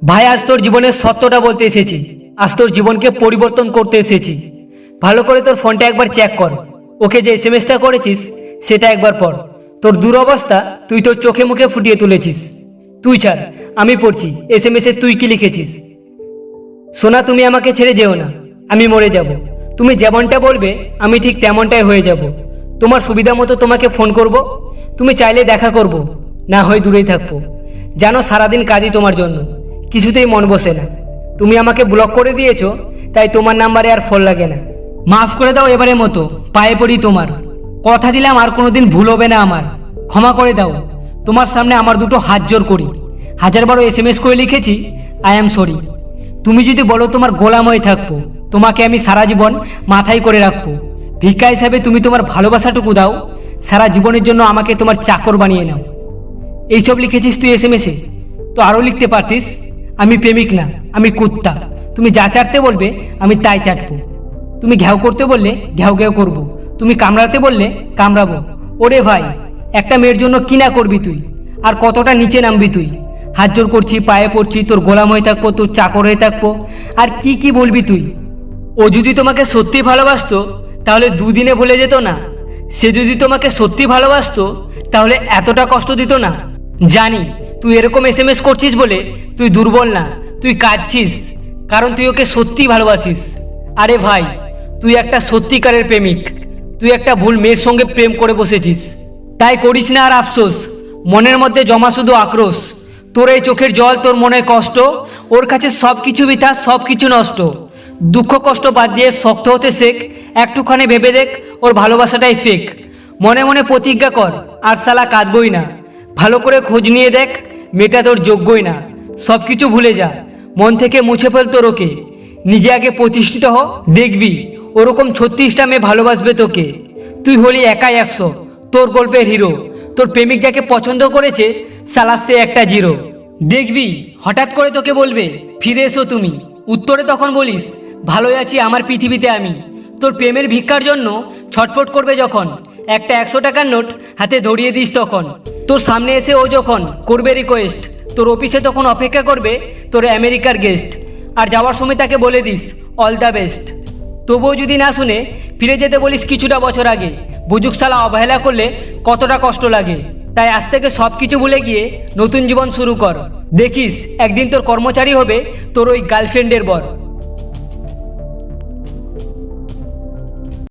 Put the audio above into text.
ভাই, আজ তোর জীবনের সত্যটা বলতে এসেছি। আজ তোর জীবনকে পরিবর্তন করতে এসেছি। ভালো করে তোর ফোনটা একবার চেক কর। ওকে যে এসএমএসটা করেছিস সেটা একবার পড়। তোর দুরবস্থা তুই তোর চোখে মুখে ফুটিয়ে তুলেছিস। তুই ছাড়, আমি পড়ছি এসএমএসে তুই কি লিখেছিস। সোনা, তুমি আমাকে ছেড়ে যেও না, আমি মরে যাব। তুমি যেমনটা বলবে আমি ঠিক তেমনটাই হয়ে যাব। তোমার সুবিধা মতো তোমাকে ফোন করব, তুমি চাইলে দেখা করব, না হয় দূরেই থাকবো। জানো, সারাদিন কাঁদি তোমার জন্য, কিছুতেই মন বসে না। তুমি আমাকে ব্লক করে দিয়েছো, তাই তোমার নাম্বারে আর ফোন লাগে না। মাফ করে দাও এবারের মতো, পায়ে পড়ি তোমার। কথা দিলাম আর কোনোদিন ভুল হবে না আমার। ক্ষমা করে দাও, তোমার সামনে আমার দুটো হাত জোর করি। হাজারবারও এসএমএস করে লিখেছি আই অ্যাম সরি। তুমি যদি বলো তোমার গোলাম হয়ে থাকবো, তোমাকে আমি সারা জীবন মাথায় করে রাখবো। ভিক্ষা হিসাবে তুমি তোমার ভালোবাসাটুকু দাও, সারা জীবনের জন্য আমাকে তোমার চাকর বানিয়ে নাও। এইসব লিখেছিস তুই এসএমএসে? তো আরও লিখতে পারতিস, আমি প্রেমিক না, আমি কুত্তা। তুমি যা চাটতে বলবে আমি তাই চাটবো। তুমি ঘ্যাও করতে বললে ঘ্যাও ঘ্যাও করবো, তুমি কামড়াতে বললে কামড়াবো। ওরে ভাই, একটা মেয়ের জন্য কি না করবি তুই, আর কতটা নিচে নামবি তুই। হাত জোর করছি, পায়ে পড়ছি, তোর গোলাম হয়ে থাকবো, তোর চাকর হয়ে থাকবো, আর কি কি বলবি তুই। ও যদি তোমাকে সত্যি ভালোবাসতো তাহলে দুদিনে ভুলে যেত না। সে যদি তোমাকে সত্যি ভালোবাসতো তাহলে এতটা কষ্ট দিত না। জানি তুই এরকম এসএমএস করছিস বলে তুই দুর্বল না, তুই কাঁদছিস, কারণ তুই ওকে সত্যি ভালোবাসিস। আরে ভাই, তুই একটা সত্যিকারের প্রেমিক। তুই একটা ভুল মেয়ের সঙ্গে প্রেম করে বসেছিস, তাই করিস না আর আফসোস। মনের মধ্যে জমা শুধু আক্রোশ। তোর এই চোখের জল, তোর মনের কষ্ট, ওর কাছে সব কিছু বৃথা, সব কিছু নষ্ট। দুঃখ কষ্ট বাদ দিয়ে শক্ত হতে শেখ। একটুখানি ভেবে দেখ, ওর ভালোবাসাটাই ফেক। মনে মনে প্রতিজ্ঞা কর, আর সালা কাঁদবই না। ভালো করে খোঁজ নিয়ে দেখ, মেয়েটা তোর যোগ্যই না। সব কিছু ভুলে যা, মন থেকে মুছে ফেল তোর ওকে। নিজে আগে প্রতিষ্ঠিত হ, দেখবি ওরকম 36টা মেয়ে ভালোবাসবে তোকে। তুই হলি একাই 100, তোর গল্পের হিরো। তোর প্রেমিক যাকে পছন্দ করেছে সালা সে একটা জিরো। দেখবি হঠাৎ করে তোকে বলবে ফিরে এসো তুমি, উত্তরে তখন বলিস ভালোই আছি আমার পৃথিবীতে আমি। তোর প্রেমের ভিক্ষার জন্য ছটফট করবে যখন, একটা 100 টাকার নোট হাতে ধরিয়ে দিস তখন। তোর সামনে এসে ও যখন করবে রিকোয়েস্ট, তোর অফিসে তখন অপেক্ষা করবে তোর আমেরিকার গেস্ট। আর যাওয়ার সময় তাকে বলে দিস অল দ্য বেস্ট। তবুও যদি না শুনে ফিরে যেতে বলিস কিছুটা বছর আগে। বুঝুক শালা অবহেলা করলে কতটা কষ্ট লাগে। তাই আজ থেকে সব কিছু ভুলে গিয়ে নতুন জীবন শুরু কর। দেখিস একদিন তোর কর্মচারী হবে তোর ওই গার্লফ্রেন্ডের বর।